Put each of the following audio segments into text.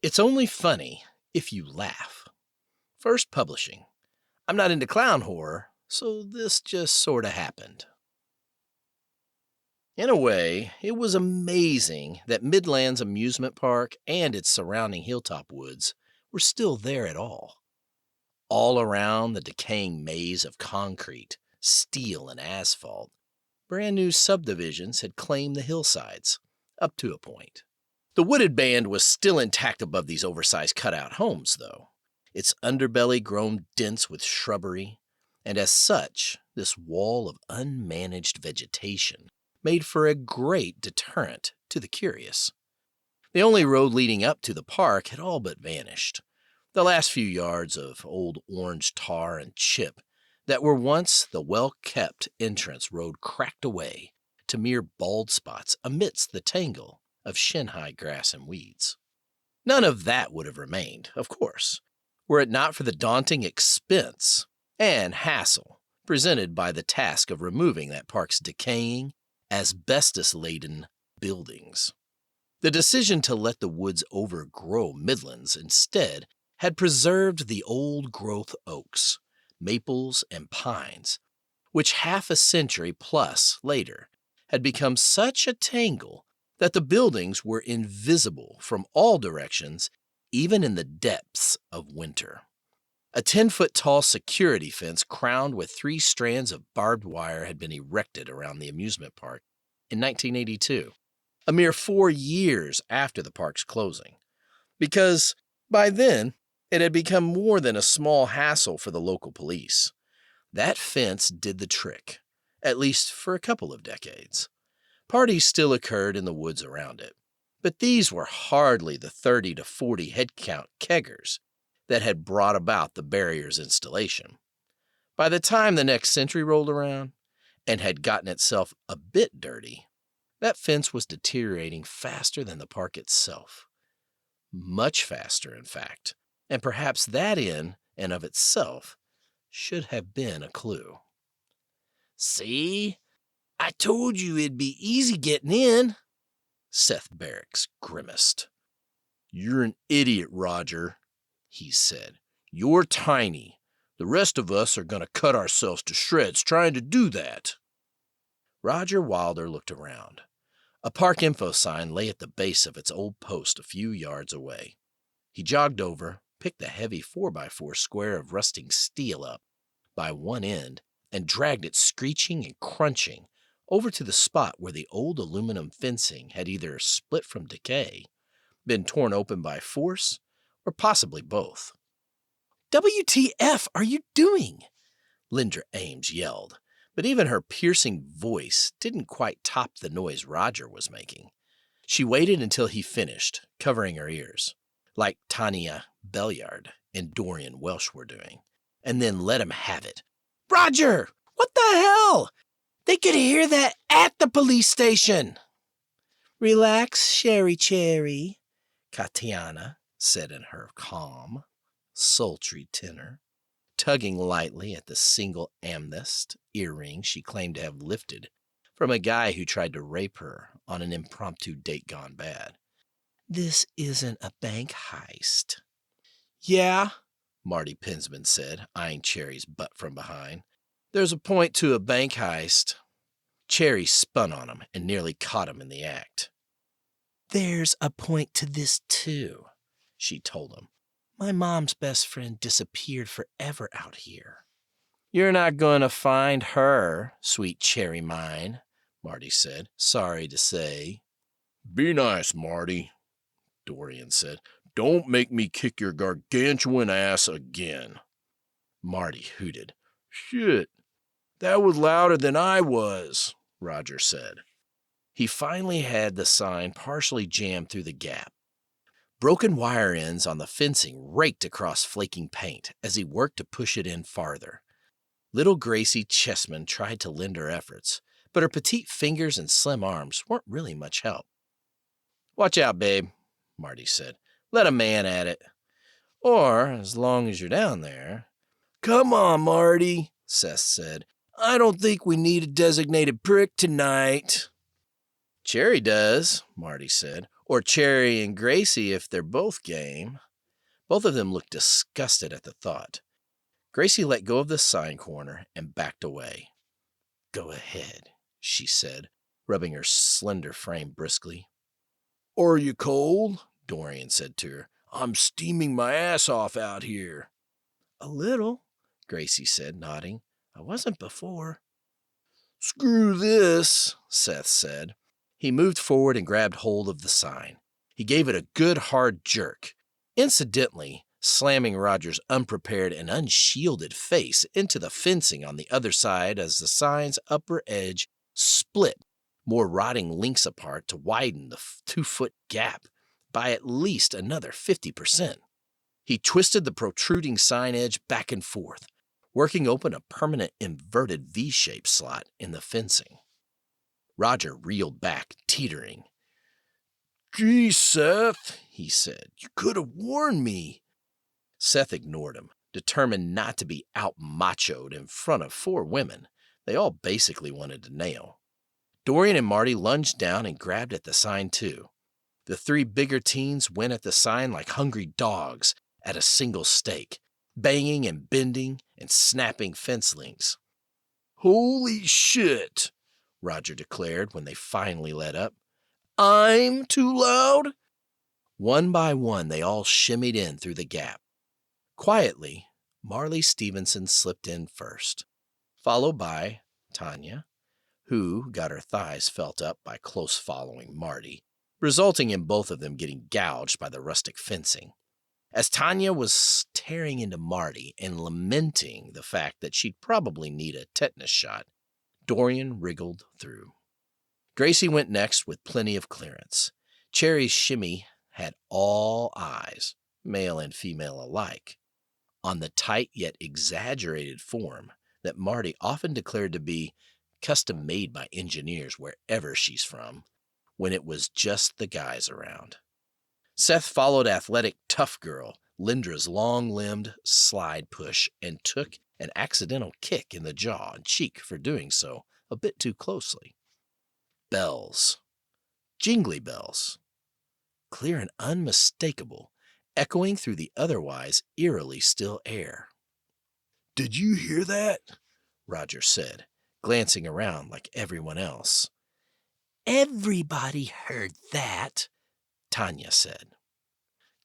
It's only funny if you laugh. First publishing. I'm not into clown horror, so this just sort of happened. In a way, it was amazing that Midland's amusement park and its surrounding hilltop woods were still there at all. All around the decaying maze of concrete, steel, and asphalt, brand new subdivisions had claimed the hillsides, up to a point. The wooded band was still intact above these oversized cutout homes, though, its underbelly grown dense with shrubbery, and as such, this wall of unmanaged vegetation made for a great deterrent to the curious. The only road leading up to the park had all but vanished. The last few yards of old orange tar and chip that were once the well-kept entrance road cracked away to mere bald spots amidst the tangle of shin-high grass and weeds. None of that would have remained, of course, were it not for the daunting expense and hassle presented by the task of removing that park's decaying, asbestos-laden buildings. The decision to let the woods overgrow Midlands instead had preserved the old-growth oaks, maples, and pines, which half a century plus later had become such a tangle that the buildings were invisible from all directions, even in the depths of winter. A 10-foot-tall security fence crowned with 3 strands of barbed wire had been erected around the amusement park in 1982, a mere 4 years after the park's closing, because by then it had become more than a small hassle for the local police. That fence did the trick, at least for a couple of decades. Parties still occurred in the woods around it, but these were hardly the 30 to 40 head-count keggers that had brought about the barrier's installation. By the time the next century rolled around and had gotten itself a bit dirty, that fence was deteriorating faster than the park itself. Much faster, in fact, and perhaps that in and of itself should have been a clue. "See? I told you it'd be easy getting in," Seth Barracks grimaced. "You're an idiot, Roger," he said. "You're tiny. The rest of us are going to cut ourselves to shreds trying to do that." Roger Wilder looked around. A park info sign lay at the base of its old post a few yards away. He jogged over, picked the heavy 4x4 square of rusting steel up by one end, and dragged it screeching and crunching over to the spot where the old aluminum fencing had either split from decay, been torn open by force, or possibly both. "WTF are you doing?" Lindra Ames yelled, but even her piercing voice didn't quite top the noise Roger was making. She waited until he finished, covering her ears, like Tanya Belliard and Dorian Welsh were doing, and then let him have it. "Roger, what the hell? They could hear that at the police station." "Relax, Sherry Cherry," Katiana said in her calm, sultry tenor, tugging lightly at the single amethyst earring she claimed to have lifted from a guy who tried to rape her on an impromptu date gone bad. "This isn't a bank heist." "Yeah," Marty Pinsman said, eyeing Cherry's butt from behind. "There's a point to a bank heist." Cherry spun on him and nearly caught him in the act. "There's a point to this, too," she told him. "My mom's best friend disappeared forever out here." "You're not going to find her, sweet Cherry mine," Marty said, sorry to say. "Be nice, Marty," Dorian said. "Don't make me kick your gargantuan ass again." Marty hooted. "Shit, that was louder than I was," Roger said. He finally had the sign partially jammed through the gap. Broken wire ends on the fencing raked across flaking paint as he worked to push it in farther. Little Gracie Chessman tried to lend her efforts, but her petite fingers and slim arms weren't really much help. "Watch out, babe," Marty said. "Let a man at it. Or, as long as you're down there." "Come on, Marty," Seth said. "I don't think we need a designated prick tonight." "Cherry does," Marty said. Or Cherry and Gracie if they're both game. Both of them looked disgusted at the thought. Gracie let go of the sign corner and backed away. "Go ahead," she said, rubbing her slender frame briskly. "Are you cold?" Dorian said to her. "I'm steaming my ass off out here." "A little," Gracie said, nodding. "I wasn't before." "Screw this," Seth said. He moved forward and grabbed hold of the sign. He gave it a good hard jerk, incidentally slamming Roger's unprepared and unshielded face into the fencing on the other side as the sign's upper edge split more rotting links apart to widen the 2-foot gap by at least another 50%. He twisted the protruding sign edge back and forth, working open a permanent inverted V-shaped slot in the fencing. Roger reeled back, teetering. "Gee, Seth," he said, "you could have warned me." Seth ignored him, determined not to be out-machoed in front of 4 women. They all basically wanted to nail. Dorian and Marty lunged down and grabbed at the sign too. The 3 bigger teens went at the sign like hungry dogs at a single stake, banging and bending and snapping fence links. "Holy shit," Roger declared when they finally let up. "I'm too loud?" One by one, they all shimmied in through the gap. Quietly, Marley Stevenson slipped in first, followed by Tanya, who got her thighs felt up by close following Marty, resulting in both of them getting gouged by the rustic fencing. As Tanya was tearing into Marty and lamenting the fact that she'd probably need a tetanus shot, Dorian wriggled through. Gracie went next with plenty of clearance. Cherry's shimmy had all eyes, male and female alike, on the tight yet exaggerated form that Marty often declared to be custom made by engineers wherever she's from, when it was just the guys around. Seth followed athletic tough girl Lindra's long-limbed slide push and took an accidental kick in the jaw and cheek for doing so a bit too closely. Bells. Jingly bells. Clear and unmistakable, echoing through the otherwise eerily still air. "Did you hear that?" Roger said, glancing around like everyone else. "Everybody heard that," Tanya said.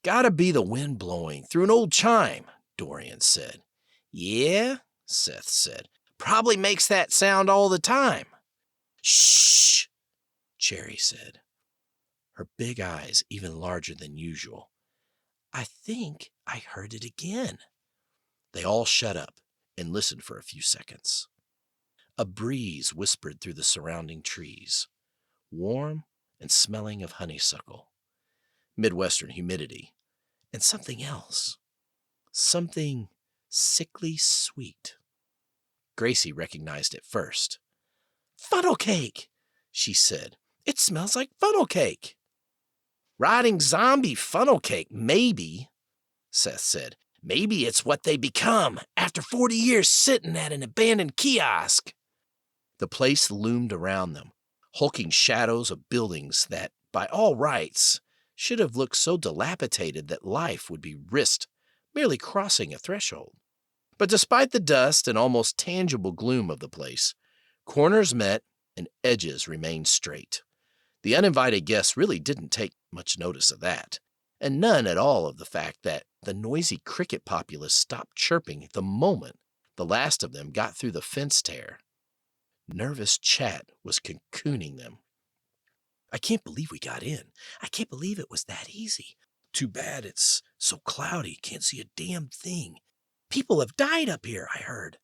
"Gotta be the wind blowing through an old chime," Dorian said. "Yeah," Seth said. "Probably makes that sound all the time." "Shh," Cherry said, her big eyes even larger than usual. "I think I heard it again." They all shut up and listened for a few seconds. A breeze whispered through the surrounding trees, warm and smelling of honeysuckle, Midwestern humidity, and something else, something sickly sweet. Gracie recognized it first. "Funnel cake," she said. "It smells like funnel cake." "Rotting zombie funnel cake, maybe," Seth said. "Maybe it's what they become after 40 years sitting at an abandoned kiosk." The place loomed around them, hulking shadows of buildings that, by all rights, should have looked so dilapidated that life would be risked merely crossing a threshold. But despite the dust and almost tangible gloom of the place, corners met and edges remained straight. The uninvited guests really didn't take much notice of that, and none at all of the fact that the noisy cricket populace stopped chirping the moment the last of them got through the fence tear. Nervous chat was cocooning them. "I can't believe we got in. I can't believe it was that easy. Too bad it's so cloudy, can't see a damn thing. People have died up here, I heard."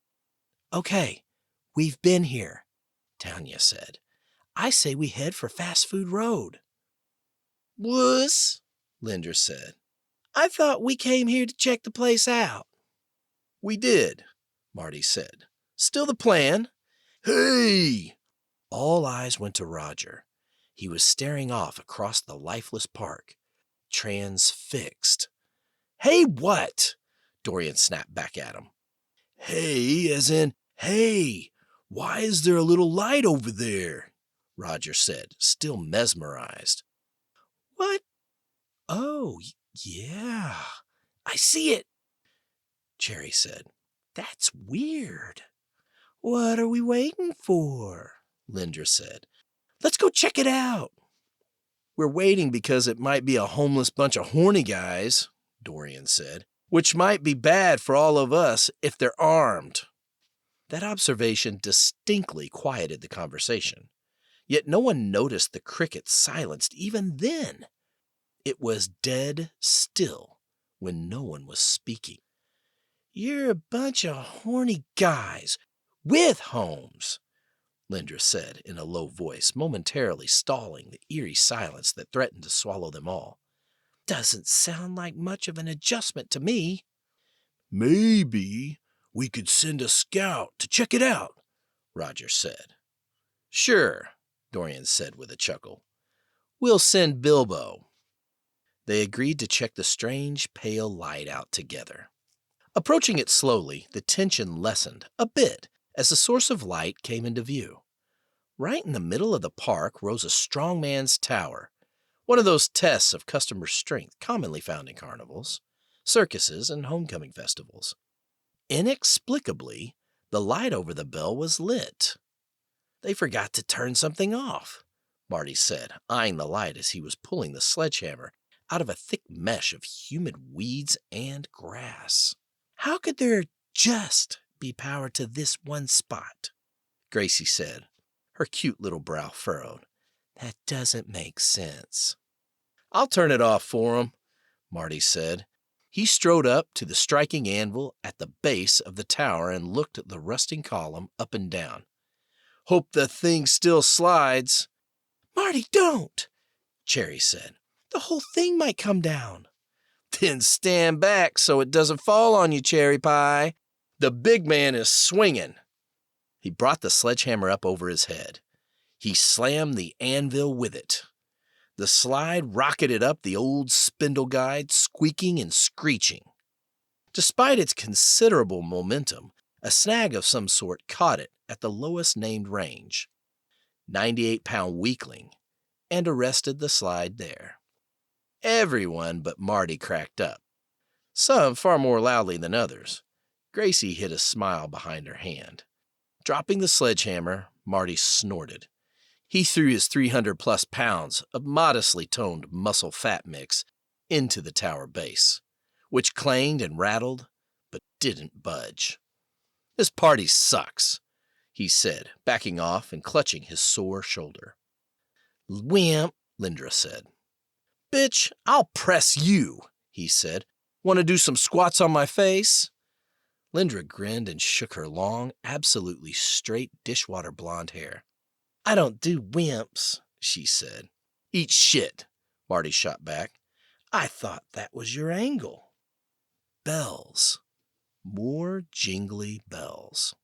"Okay, we've been here," Tanya said. "I say we head for Fast Food Road." "Wuss," Linder said. "I thought we came here to check the place out." "We did," Marty said. "Still the plan." "Hey!" All eyes went to Roger. He was staring off across the lifeless park, transfixed. "Hey, what?" Dorian snapped back at him. "Hey, as in, hey, why is there a little light over there?" Roger said, still mesmerized. What? Oh, yeah. I see it, Cherry said. That's weird. What are we waiting for? Lindra said. Let's go check it out. We're waiting because it might be a homeless bunch of horny guys, Dorian said, which might be bad for all of us if they're armed. That observation distinctly quieted the conversation, yet no one noticed the crickets silenced even then. It was dead still when no one was speaking. You're a bunch of horny guys with homes, Lindra said in a low voice, momentarily stalling the eerie silence that threatened to swallow them all. Doesn't sound like much of an adjustment to me. Maybe we could send a scout to check it out, Roger said. Sure, Dorian said with a chuckle. We'll send Bilbo. They agreed to check the strange, pale light out together. Approaching it slowly, the tension lessened a bit as the source of light came into view. Right in the middle of the park rose a strong man's tower, one of those tests of customer strength commonly found in carnivals, circuses, and homecoming festivals. Inexplicably, the light over the bell was lit. They forgot to turn something off, Marty said, eyeing the light as he was pulling the sledgehammer out of a thick mesh of humid weeds and grass. How could there just be power to this one spot? Gracie said, her cute little brow furrowed. That doesn't make sense. I'll turn it off for him, Marty said. He strode up to the striking anvil at the base of the tower and looked at the rusting column up and down. Hope the thing still slides. Marty, don't, Cherry said. The whole thing might come down. Then stand back so it doesn't fall on you, Cherry Pie. The big man is swinging. He brought the sledgehammer up over his head. He slammed the anvil with it. The slide rocketed up the old spindle guide, squeaking and screeching. Despite its considerable momentum, a snag of some sort caught it at the lowest named range, 98-pound weakling, and arrested the slide there. Everyone but Marty cracked up, some far more loudly than others. Gracie hid a smile behind her hand. Dropping the sledgehammer, Marty snorted. He threw his 300-plus pounds of modestly toned muscle-fat mix into the tower base, which clanged and rattled, but didn't budge. This party sucks, he said, backing off and clutching his sore shoulder. Wimp, Lindra said. Bitch, I'll press you, he said. Want to do some squats on my face? Lindra grinned and shook her long, absolutely straight dishwater blonde hair. I don't do wimps, she said. Eat shit, Marty shot back. I thought that was your angle. Bells. More jingly bells.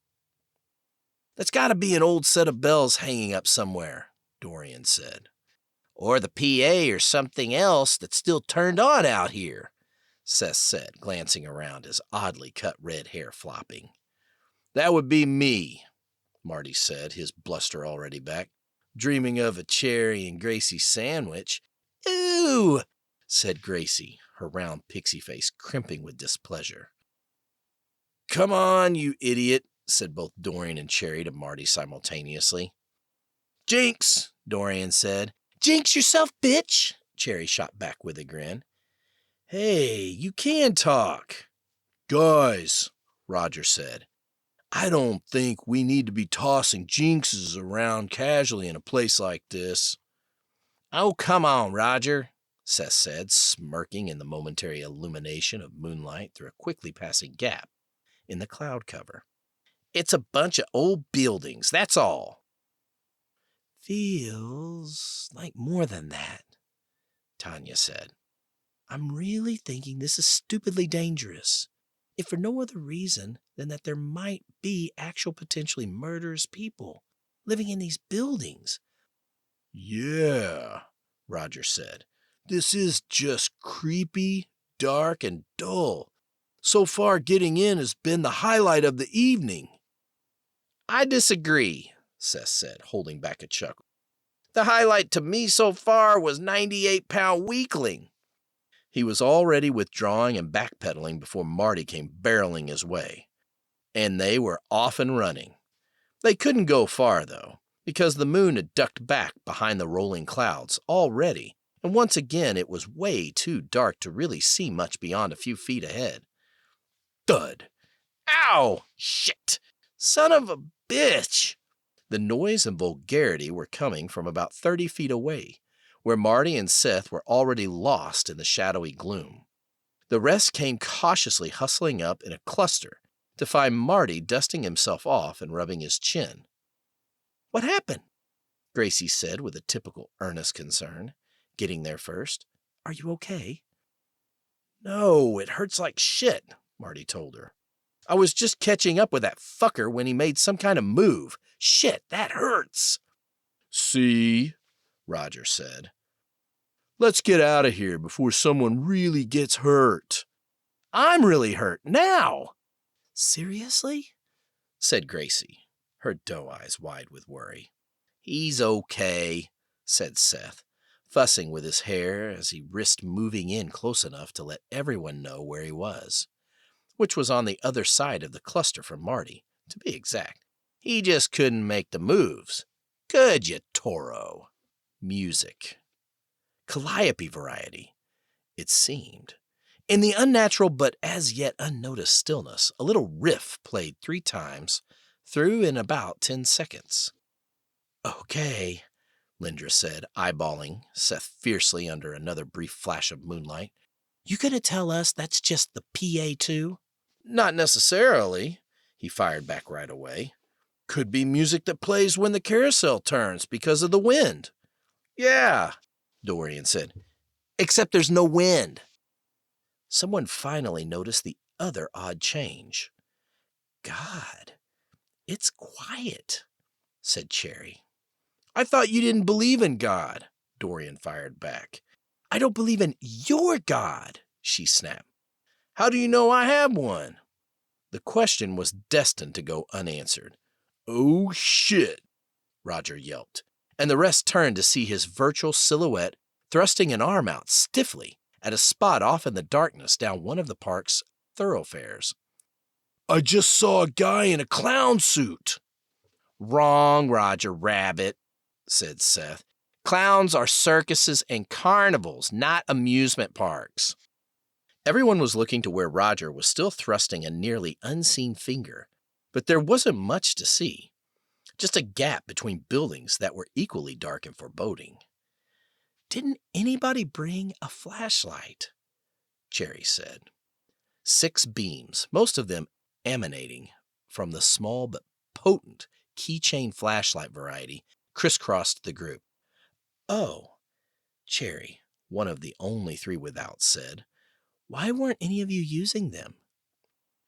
That's got to be an old set of bells hanging up somewhere, Dorian said. Or the PA or something else that's still turned on out here, Seth said, glancing around, his oddly cut red hair flopping. That would be me, Marty said, his bluster already back, dreaming of a Cherry and Gracie sandwich. Ooh, said Gracie, her round pixie face crimping with displeasure. Come on, you idiot, said both Dorian and Cherry to Marty simultaneously. Jinx, Dorian said. Jinx yourself, bitch, Cherry shot back with a grin. Hey, you can talk. Guys, Roger said. I don't think we need to be tossing jinxes around casually in a place like this. Oh, come on, Roger, Seth said, smirking in the momentary illumination of moonlight through a quickly passing gap in the cloud cover. It's a bunch of old buildings, that's all. Feels like more than that, Tanya said. I'm really thinking this is stupidly dangerous, if for no other reason than that there might be actual potentially murderous people living in these buildings. Yeah, Roger said. This is just creepy, dark, and dull. So far, getting in has been the highlight of the evening. I disagree, Seth said, holding back a chuckle. The highlight to me so far was 98-pound weakling. He was already withdrawing and backpedaling before Marty came barreling his way. And they were off and running. They couldn't go far, though, because the moon had ducked back behind the rolling clouds already, and once again it was way too dark to really see much beyond a few feet ahead. Thud! Ow! Shit! Son of a bitch! The noise and vulgarity were coming from about 30 feet away, where Marty and Seth were already lost in the shadowy gloom. The rest came cautiously hustling up in a cluster to find Marty dusting himself off and rubbing his chin. "What happened?" Gracie said with a typical earnest concern, getting there first. "Are you okay?" "No, it hurts like shit," Marty told her. "I was just catching up with that fucker when he made some kind of move. Shit, that hurts." "See," Roger said. "Let's get out of here before someone really gets hurt." "I'm really hurt now." "Seriously?" said Gracie, her doe eyes wide with worry. "He's okay," said Seth, fussing with his hair as he risked moving in close enough to let everyone know where he was, which was on the other side of the cluster from Marty, to be exact. "He just couldn't make the moves. Could you, Toro?" Music. Calliope variety, it seemed. In the unnatural but as yet unnoticed stillness, a little riff played 3 times, through in about 10 seconds. "Okay," Lindra said, eyeballing Seth fiercely under another brief flash of moonlight. "You gonna tell us that's just the PA too?" "Not necessarily," he fired back right away. "Could be music that plays when the carousel turns because of the wind." "Yeah," Dorian said, "except there's no wind." Someone finally noticed the other odd change. "God, it's quiet," said Cherry. "I thought you didn't believe in God," Dorian fired back. "I don't believe in your God," she snapped. "How do you know I have one?" The question was destined to go unanswered. "Oh, shit," Roger yelped, and the rest turned to see his virtual silhouette thrusting an arm out stiffly at a spot off in the darkness down one of the park's thoroughfares. "I just saw a guy in a clown suit." "Wrong, Roger Rabbit," said Seth. "Clowns are circuses and carnivals, not amusement parks." Everyone was looking to where Roger was still thrusting a nearly unseen finger, but there wasn't much to see. Just a gap between buildings that were equally dark and foreboding. "Didn't anybody bring a flashlight?" Cherry said. 6 beams, most of them emanating from the small but potent keychain flashlight variety, crisscrossed the group. "Oh," Cherry, one of the only 3 without, said. "Why weren't any of you using them?"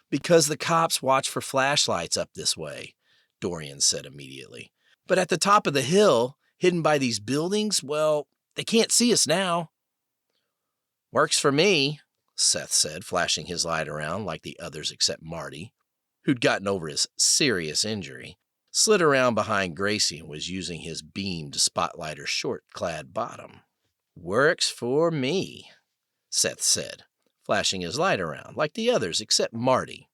"Because the cops watch for flashlights up this way," Dorian said immediately. "But at the top of the hill, hidden by these buildings, well, they can't see us now." "Works for me," Seth said, flashing his light around like the others except Marty, who'd gotten over his serious injury, slid around behind Gracie and was using his beam to spotlight her short-clad bottom. "Works for me," Seth said, flashing his light around like the others except Marty,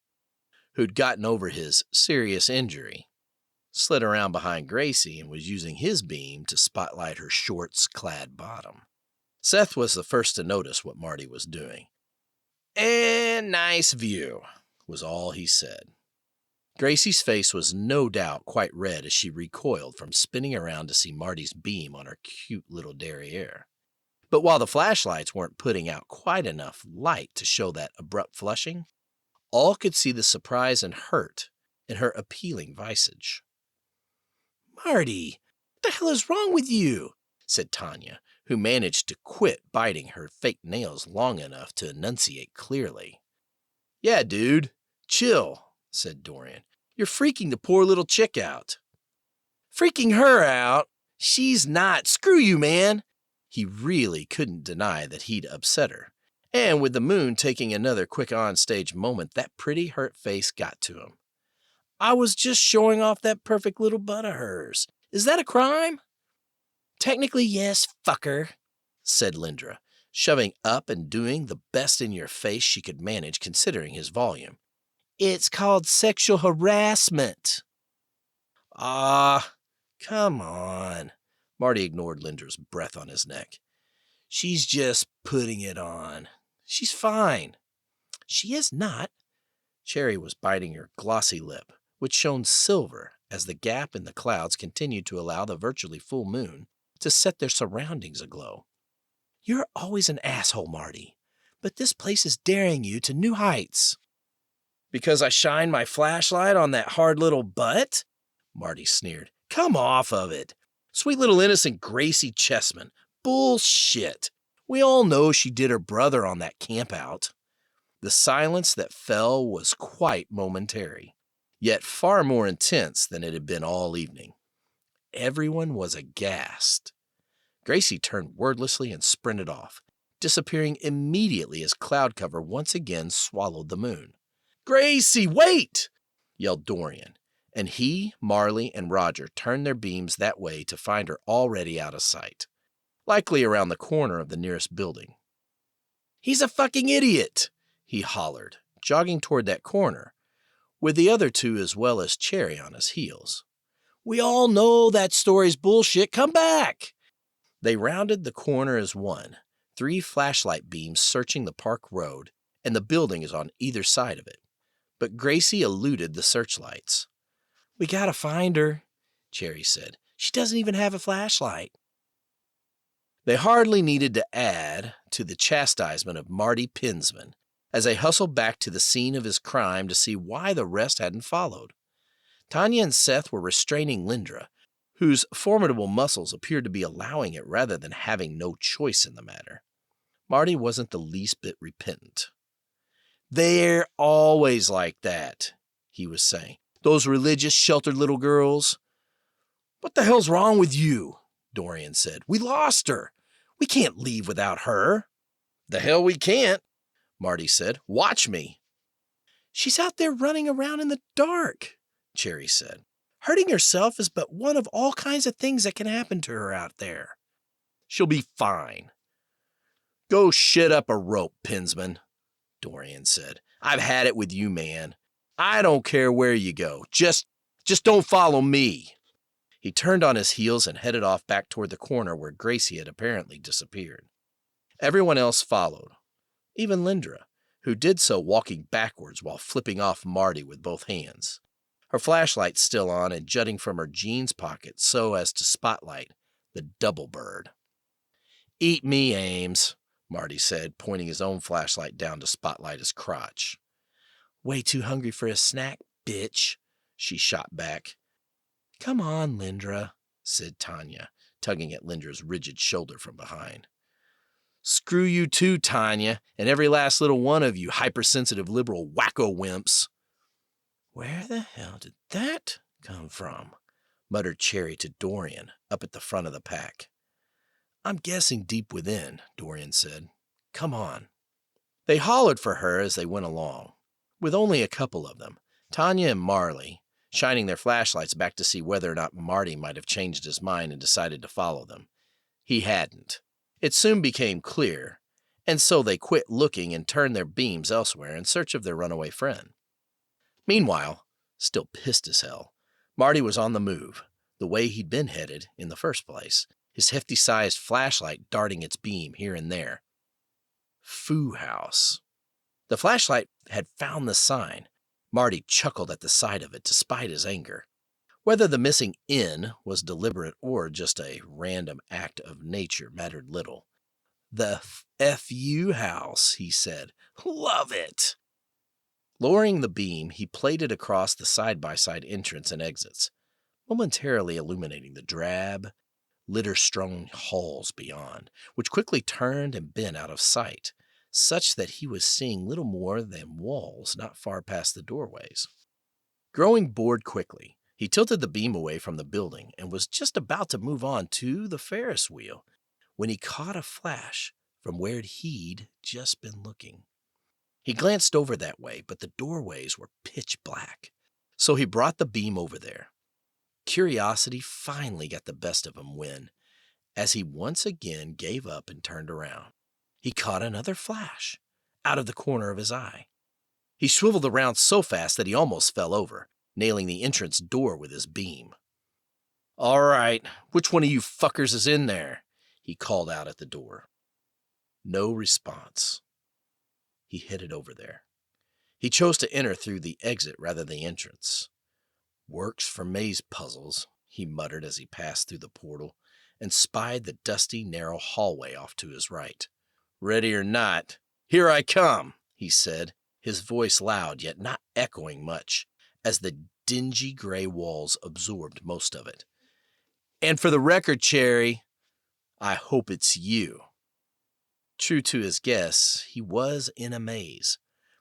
who'd gotten over his serious injury, slid around behind Gracie and was using his beam to spotlight her shorts-clad bottom. Seth was the first to notice what Marty was doing. "And nice view," was all he said. Gracie's face was no doubt quite red as she recoiled from spinning around to see Marty's beam on her cute little derriere. But while the flashlights weren't putting out quite enough light to show that abrupt flushing, all could see the surprise and hurt in her appealing visage. "Marty, what the hell is wrong with you?" said Tanya, who managed to quit biting her fake nails long enough to enunciate clearly. "Yeah, dude, chill," said Dorian. "You're freaking the poor little chick out." "Freaking her out? She's not. Screw you, man." He really couldn't deny that he'd upset her. And with the moon taking another quick on-stage moment, that pretty hurt face got to him. "I was just showing off that perfect little butt of hers. Is that a crime?" Technically, yes, fucker, said Lindra, shoving up and doing the best in your face she could manage considering his volume. It's called sexual harassment. Ah, come on. Marty ignored Lindra's breath on his neck. She's just putting it on. She's fine. She is not. Cherry was biting her glossy lip, which shone silver as the gap in the clouds continued to allow the virtually full moon to set their surroundings aglow. You're always an asshole, Marty, but this place is daring you to new heights. Because I shine my flashlight on that hard little butt? Marty sneered. Come off of it. Sweet little innocent Gracie Chessman. Bullshit. We all know she did her brother on that campout. The silence that fell was quite momentary, yet far more intense than it had been all evening. Everyone was aghast. Gracie turned wordlessly and sprinted off, disappearing immediately as cloud cover once again swallowed the moon. Gracie, wait! Yelled Dorian, and he, Marley, and Roger turned their beams that way to find her already out of sight, likely around the corner of the nearest building. He's a fucking idiot, he hollered, jogging toward that corner, with the other two as well as Cherry on his heels. We all know that story's bullshit. Come back! They rounded the corner as one, 3 flashlight beams searching the park road and the buildings on either side of it. But Gracie eluded the searchlights. We gotta find her, Cherry said. She doesn't even have a flashlight. They hardly needed to add to the chastisement of Marty Pinsman as they hustled back to the scene of his crime to see why the rest hadn't followed. Tanya and Seth were restraining Lindra, whose formidable muscles appeared to be allowing it rather than having no choice in the matter. Marty wasn't the least bit repentant. They're always like that, he was saying. Those religious, sheltered little girls. What the hell's wrong with you? Dorian said. We lost her. We can't leave without her. The hell we can't, Marty said. Watch me. She's out there running around in the dark, Cherry said. Hurting herself is but one of all kinds of things that can happen to her out there. She'll be fine. Go shit up a rope, Pinsman, Dorian said. I've had it with you, man. I don't care where you go. Just don't follow me. He turned on his heels and headed off back toward the corner where Gracie had apparently disappeared. Everyone else followed, even Lindra, who did so walking backwards while flipping off Marty with both hands, her flashlight still on and jutting from her jeans pocket so as to spotlight the double bird. Eat me, Ames, Marty said, pointing his own flashlight down to spotlight his crotch. Way too hungry for a snack, bitch, she shot back. Come on, Lindra, said Tanya, tugging at Lindra's rigid shoulder from behind. Screw you too, Tanya, and every last little one of you hypersensitive liberal wacko wimps. Where the hell did that come from? Muttered Cherry to Dorian, up at the front of the pack. I'm guessing deep within, Dorian said. Come on. They hollered for her as they went along, with only a couple of them, Tanya and Marley, shining their flashlights back to see whether or not Marty might have changed his mind and decided to follow them. He hadn't. It soon became clear, and so they quit looking and turned their beams elsewhere in search of their runaway friend. Meanwhile, still pissed as hell, Marty was on the move, the way he'd been headed in the first place, his hefty-sized flashlight darting its beam here and there. Foo House. The flashlight had found the sign. Marty chuckled at the sight of it despite his anger. Whether the missing N was deliberate or just a random act of nature mattered little. The F.U. house, he said. Love it. Lowering the beam, he played it across the side-by-side entrance and exits, momentarily illuminating the drab, litter-strewn halls beyond, which quickly turned and bent out of sight, such that he was seeing little more than walls not far past the doorways. Growing bored quickly, he tilted the beam away from the building and was just about to move on to the Ferris wheel when he caught a flash from where he'd just been looking. He glanced over that way, but the doorways were pitch black, so he brought the beam over there. Curiosity finally got the best of him when, as he once again gave up and turned around. He caught another flash out of the corner of his eye. He swiveled around so fast that he almost fell over, nailing the entrance door with his beam. "All right, which one of you fuckers is in there?" he called out at the door. No response. He headed over there. He chose to enter through the exit rather than the entrance. "Works for maze puzzles," he muttered as he passed through the portal and spied the dusty, narrow hallway off to his right. "Ready or not, here I come," he said, his voice loud yet not echoing much, as the dingy gray walls absorbed most of it. "And for the record, Cherry, I hope it's you." True to his guess, he was in a maze,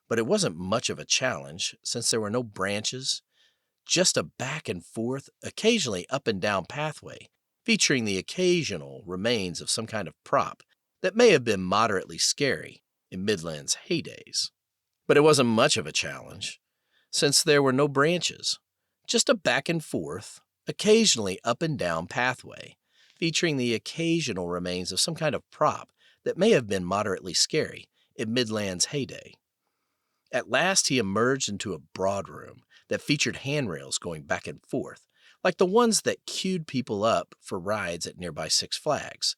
but it wasn't much of a challenge since there were no branches, just a back and forth, occasionally up and down pathway, featuring the occasional remains of some kind of prop that may have been moderately scary in Midland's heydays. But it wasn't much of a challenge, since there were no branches, just a back and forth, occasionally up and down pathway, featuring the occasional remains of some kind of prop that may have been moderately scary in Midland's heyday. At last he emerged into a broad room that featured handrails going back and forth, like the ones that queued people up for rides at nearby Six Flags.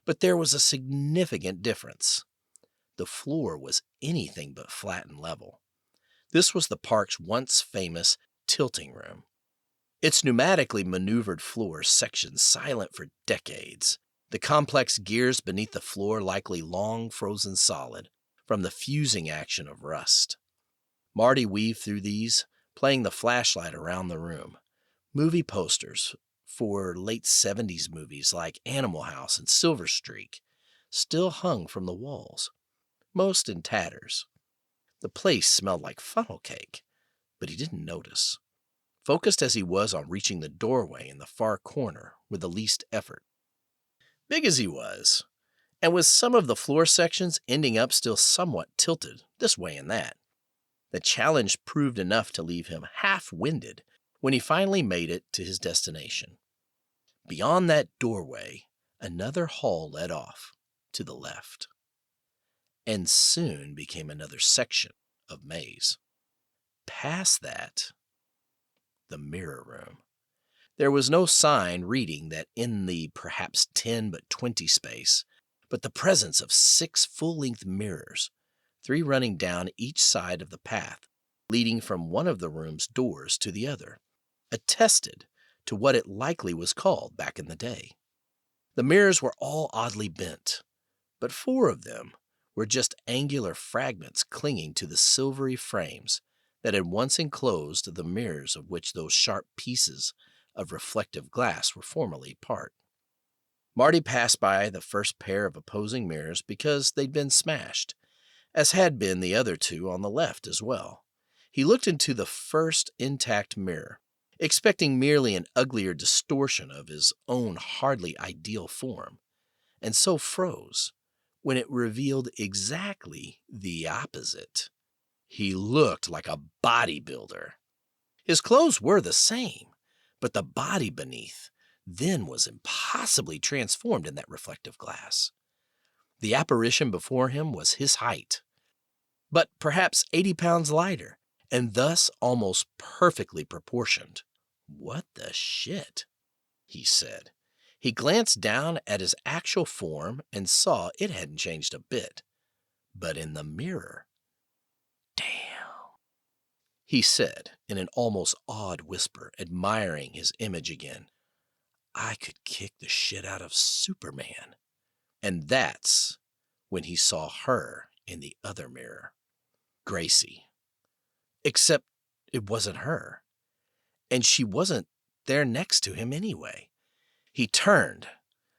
But there was a significant difference. The floor was anything but flat and level. This was the park's once famous tilting room. Its pneumatically maneuvered floor sectioned silent for decades, the complex gears beneath the floor likely long frozen solid from the fusing action of rust. Marty weaved through these, playing the flashlight around the room. Movie posters for late 70s movies like Animal House and Silver Streak still hung from the walls, most in tatters. The place smelled like funnel cake, but he didn't notice, focused as he was on reaching the doorway in the far corner with the least effort. Big as he was, and with some of the floor sections ending up still somewhat tilted this way and that, the challenge proved enough to leave him half-winded when he finally made it to his destination. Beyond that doorway, another hall led off to the left, and soon became another section of maze. Past that, the mirror room. There was no sign reading that in the perhaps 10 but 20 space, but the presence of 6 full-length mirrors, 3 running down each side of the path, leading from one of the room's doors to the other, attested to what it likely was called back in the day. The mirrors were all oddly bent, but 4 of them were just angular fragments clinging to the silvery frames that had once enclosed the mirrors of which those sharp pieces of reflective glass were formerly part. Marty passed by the first pair of opposing mirrors because they'd been smashed, as had been the other 2 on the left as well. He looked into the first intact mirror, expecting merely an uglier distortion of his own hardly ideal form, and so froze when it revealed exactly the opposite. He looked like a bodybuilder. His clothes were the same, but the body beneath then was impossibly transformed in that reflective glass. The apparition before him was his height, but perhaps 80 pounds lighter, and thus almost perfectly proportioned. "What the shit?" he said. He glanced down at his actual form and saw it hadn't changed a bit. But in the mirror, "Damn," he said in an almost awed whisper, admiring his image again. "I could kick the shit out of Superman." And that's when he saw her in the other mirror. Gracie. Except it wasn't her. And she wasn't there next to him anyway. He turned,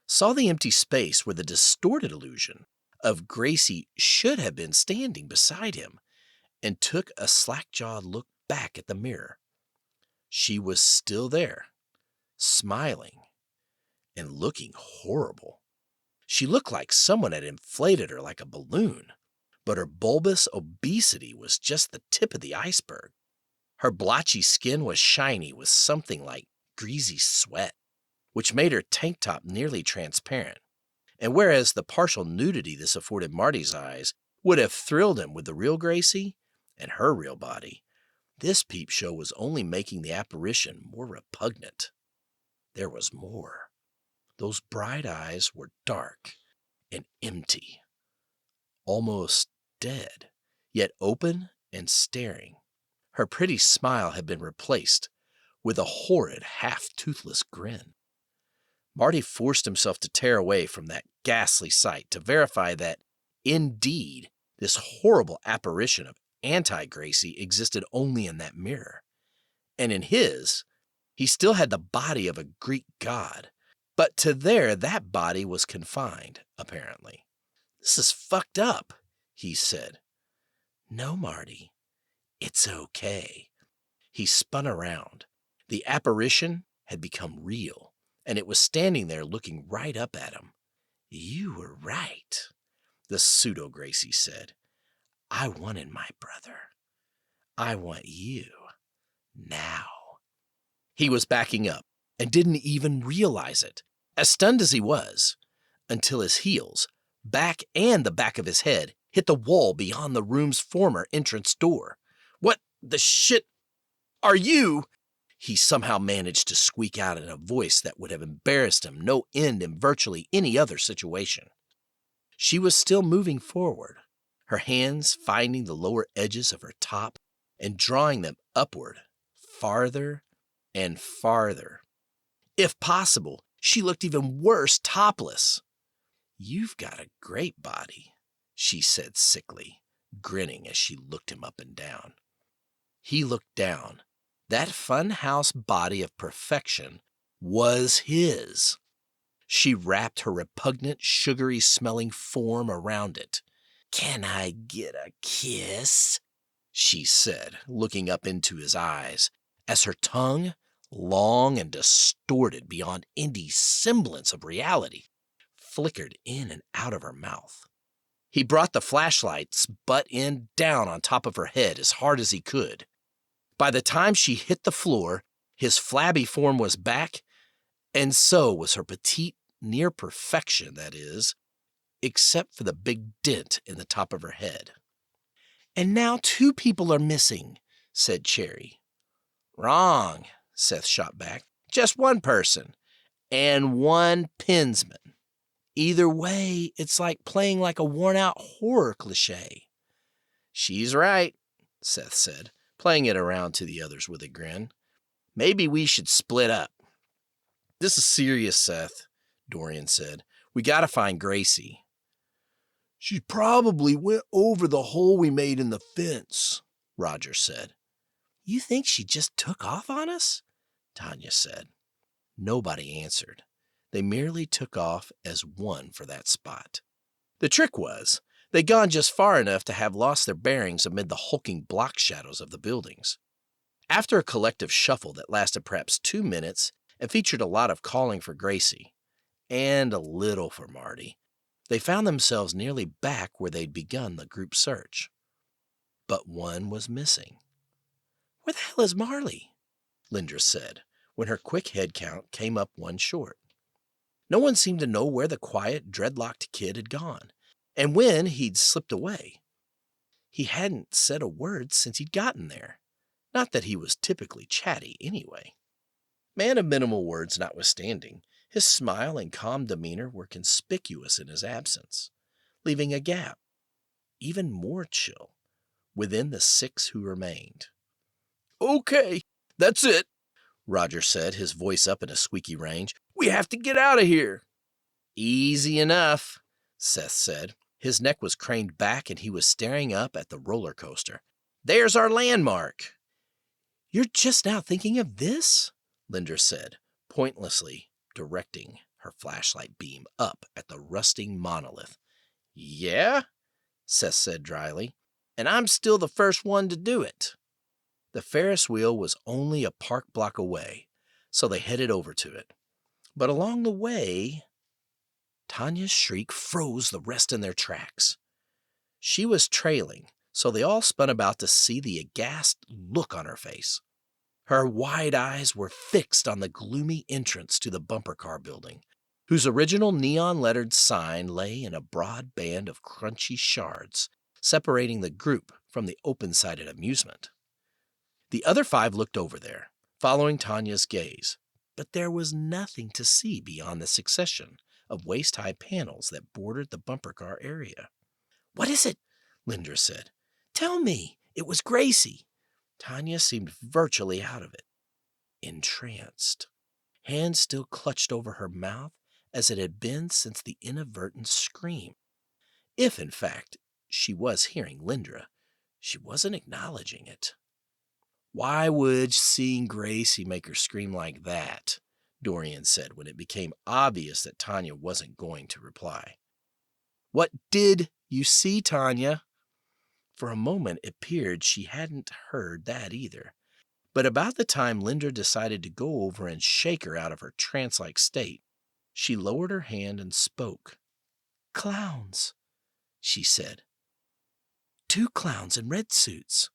saw the empty space where the distorted illusion of Gracie should have been standing beside him, and took a slack-jawed look back at the mirror. She was still there, smiling and looking horrible. She looked like someone had inflated her like a balloon, but her bulbous obesity was just the tip of the iceberg. Her blotchy skin was shiny with something like greasy sweat. which made her tank top nearly transparent. And whereas the partial nudity this afforded Marty's eyes would have thrilled him with the real Gracie and her real body, this peep show was only making the apparition more repugnant. There was more. Those bright eyes were dark and empty, almost dead, yet open and staring. Her pretty smile had been replaced with a horrid, half-toothless grin. Marty forced himself to tear away from that ghastly sight to verify that, indeed, this horrible apparition of anti-Gracie existed only in that mirror. And in his, he still had the body of a Greek god, but to there that body was confined, apparently. "This is fucked up," he said. "No, Marty, it's okay." He spun around. The apparition had become real, and it was standing there looking right up at him. "You were right," the pseudo-Gracie said. "I wanted my brother. I want you now." He was backing up and didn't even realize it, as stunned as he was, until his heels, back and the back of his head, hit the wall beyond the room's former entrance door. "What the shit are you?" he somehow managed to squeak out in a voice that would have embarrassed him no end in virtually any other situation. She was still moving forward, her hands finding the lower edges of her top and drawing them upward, farther and farther. If possible, she looked even worse topless. "You've got a great body," she said sickly, grinning as she looked him up and down. He looked down. That funhouse body of perfection was his. She wrapped her repugnant, sugary-smelling form around it. "Can I get a kiss?" she said, looking up into his eyes, as her tongue, long and distorted beyond any semblance of reality, flickered in and out of her mouth. He brought the flashlight's butt end down on top of her head as hard as he could. By the time she hit the floor, his flabby form was back, and so was her petite near perfection, that is, except for the big dent in the top of her head. "And now 2 people are missing," said Cherry. "Wrong," Seth shot back. "Just 1 person, and 1 pensman. Either way, it's like playing like a worn-out horror cliché." "She's right," Seth said, playing it around to the others with a grin. "Maybe we should split up." "This is serious, Seth," Dorian said. "We gotta find Gracie." "She probably went over the hole we made in the fence," Roger said. "You think she just took off on us?" Tanya said. Nobody answered. They merely took off as one for that spot. The trick was, they'd gone just far enough to have lost their bearings amid the hulking block shadows of the buildings. After a collective shuffle that lasted perhaps 2 minutes and featured a lot of calling for Gracie, and a little for Marty, they found themselves nearly back where they'd begun the group search. But one was missing. "Where the hell is Marley?" Lindra said, when her quick head count came up 1 short. No one seemed to know where the quiet, dreadlocked kid had gone, and when he'd slipped away. He hadn't said a word since he'd gotten there. Not that he was typically chatty, anyway. Man of minimal words notwithstanding, his smile and calm demeanor were conspicuous in his absence, leaving a gap, even more chill, within the 6 who remained. "Okay, that's it," Roger said, his voice up in a squeaky range. "We have to get out of here." "Easy enough," Seth said. His neck was craned back and he was staring up at the roller coaster. "There's our landmark." "You're just now thinking of this?" Lindra said, pointlessly directing her flashlight beam up at the rusting monolith. "Yeah," Seth said dryly, "and I'm still the first one to do it." The Ferris wheel was only a park block away, so they headed over to it. But along the way, Tanya's shriek froze the rest in their tracks. She was trailing, so they all spun about to see the aghast look on her face. Her wide eyes were fixed on the gloomy entrance to the bumper car building, whose original neon-lettered sign lay in a broad band of crunchy shards, separating the group from the open-sided amusement. The other 5 looked over there, following Tanya's gaze, but there was nothing to see beyond the succession of waist-high panels that bordered the bumper car area. "What is it?" Lindra said. "Tell me. It was Gracie." Tanya seemed virtually out of it, entranced. Hands still clutched over her mouth as it had been since the inadvertent scream. If, in fact, she was hearing Lindra, she wasn't acknowledging it. "Why would seeing Gracie make her scream like that?" Dorian said when it became obvious that Tanya wasn't going to reply. "What did you see, Tanya?" For a moment it appeared she hadn't heard that either, but about the time Lindra decided to go over and shake her out of her trance-like state, she lowered her hand and spoke. "Clowns," she said. "2 clowns in red suits."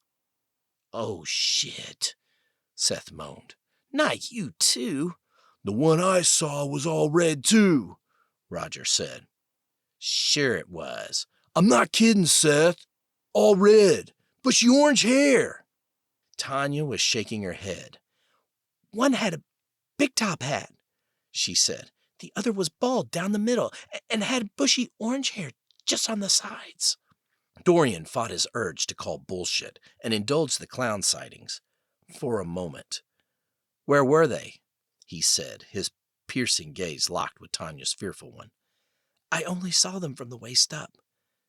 "Oh, shit," Seth moaned. "Not you too." "The one I saw was all red too," Roger said. "Sure it was." "I'm not kidding, Seth. All red. Bushy orange hair." Tanya was shaking her head. "One had a big top hat," she said. "The other was bald down the middle and had bushy orange hair just on the sides." Dorian fought his urge to call bullshit and indulge the clown sightings. For a moment. "Where were they?" he said, his piercing gaze locked with Tanya's fearful one. "I only saw them from the waist up,"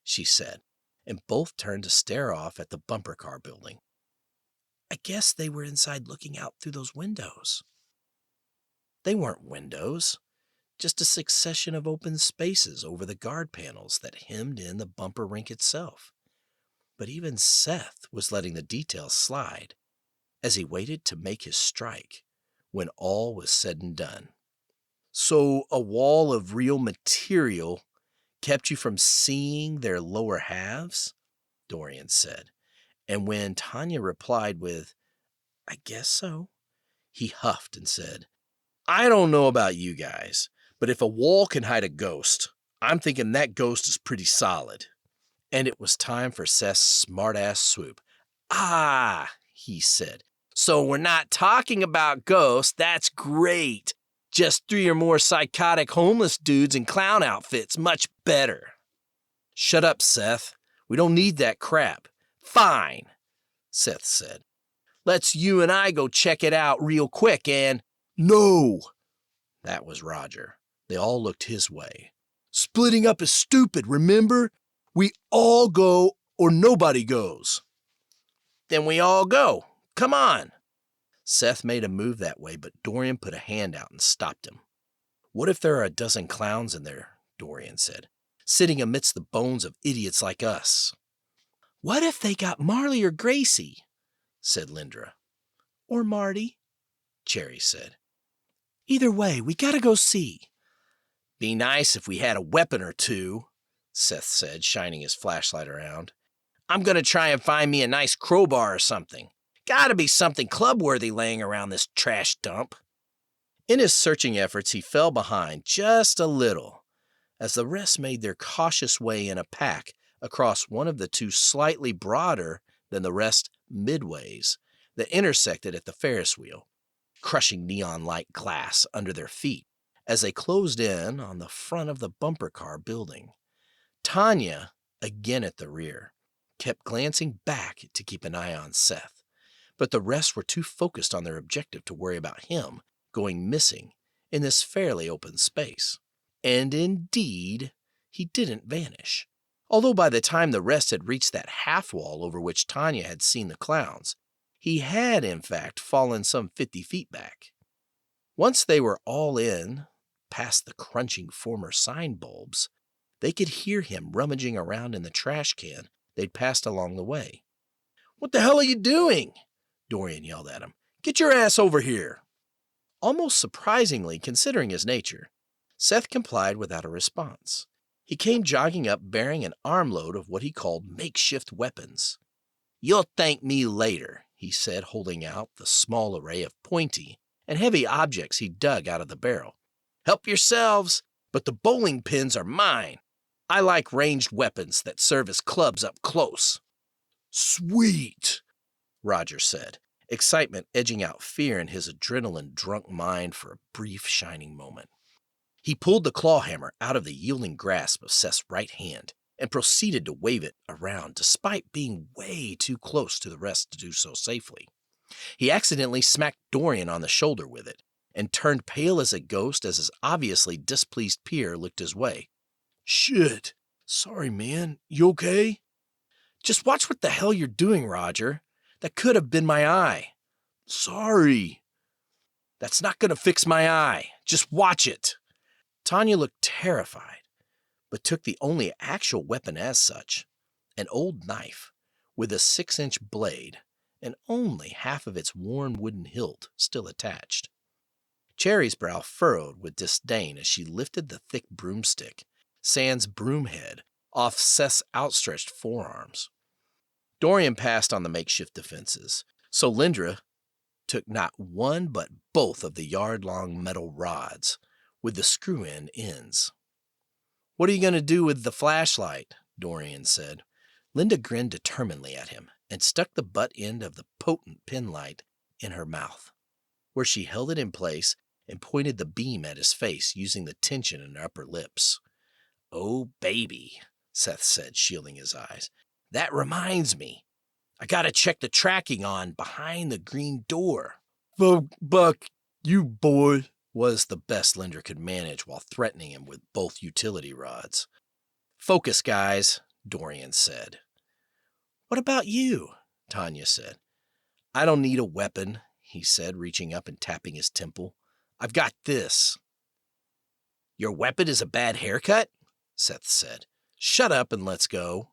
she said, and both turned to stare off at the bumper car building. "I guess they were inside looking out through those windows." They weren't windows, just a succession of open spaces over the guard panels that hemmed in the bumper rink itself. But even Seth was letting the details slide as he waited to make his strike when all was said and done. "So a wall of real material kept you from seeing their lower halves?" Dorian said. And when Tanya replied with, "I guess so," he huffed and said, "I don't know about you guys, but if a wall can hide a ghost, I'm thinking that ghost is pretty solid." And it was time for Seth's smart-ass swoop. "Ah," he said. "So we're not talking about ghosts. That's great. Just 3 or more psychotic homeless dudes in clown outfits. Much better." "Shut up, Seth. We don't need that crap." "Fine," Seth said. "Let's you and I go check it out real quick and—" "No!" That was Roger. They all looked his way. "Splitting up is stupid, remember? We all go or nobody goes." "Then we all go. Come on." Seth made a move that way, but Dorian put a hand out and stopped him. "What if there are a dozen clowns in there?" Dorian said, "sitting amidst the bones of idiots like us." "What if they got Marley or Gracie?" said Lindra. "Or Marty," Cherry said. "Either way, we gotta go see." "Be nice if we had a weapon or two," Seth said, shining his flashlight around. "I'm gonna try and find me a nice crowbar or something. Gotta be something club-worthy laying around this trash dump." In his searching efforts, he fell behind just a little as the rest made their cautious way in a pack across one of the 2 slightly broader than the rest midways that intersected at the Ferris wheel, crushing neon-like glass under their feet as they closed in on the front of the bumper car building. Tanya, again at the rear, kept glancing back to keep an eye on Seth, but the rest were too focused on their objective to worry about him going missing in this fairly open space. And indeed, he didn't vanish, although by the time the rest had reached that half wall over which Tanya had seen the clowns, he had, in fact, fallen some 50 feet back. Once they were all in, past the crunching former sign bulbs, they could hear him rummaging around in the trash can they'd passed along the way. "What the hell are you doing?" Dorian yelled at him. "Get your ass over here." Almost surprisingly, considering his nature, Seth complied without a response. He came jogging up bearing an armload of what he called makeshift weapons. "You'll thank me later," he said, holding out the small array of pointy and heavy objects he dug out of the barrel. Help yourselves, but the bowling pins are mine. I like ranged weapons that serve as clubs up close. Sweet, Roger said, excitement edging out fear in his adrenaline-drunk mind for a brief shining moment. He pulled the claw hammer out of the yielding grasp of Seth's right hand and proceeded to wave it around despite being way too close to the rest to do so safely. He accidentally smacked Dorian on the shoulder with it and turned pale as a ghost as his obviously displeased peer looked his way. Shit. Sorry, man. You okay? Just watch what the hell you're doing, Roger. That could have been my eye. Sorry. That's not going to fix my eye. Just watch it. Tanya looked terrified, but took the only actual weapon as such, an old knife with a 6-inch blade and only half of its worn wooden hilt still attached. Cherry's brow furrowed with disdain as she lifted the thick broomstick, sans broomhead, off Seth's outstretched forearms. Dorian passed on the makeshift defenses, so Lindra took not one but both of the yard-long metal rods with the screw-in ends. What are you going to do with the flashlight? Dorian said. Linda grinned determinedly at him and stuck the butt end of the potent pinlight in her mouth, where she held it in place and pointed the beam at his face using the tension in her upper lips. Oh, baby, Seth said, shielding his eyes. That reminds me. I gotta check the tracking on behind the green door. Buck, you boy, was the best Linder could manage while threatening him with both utility rods. Focus, guys, Dorian said. What about you? Tanya said. I don't need a weapon, he said, reaching up and tapping his temple. I've got this. Your weapon is a bad haircut? Seth said. Shut up and let's go.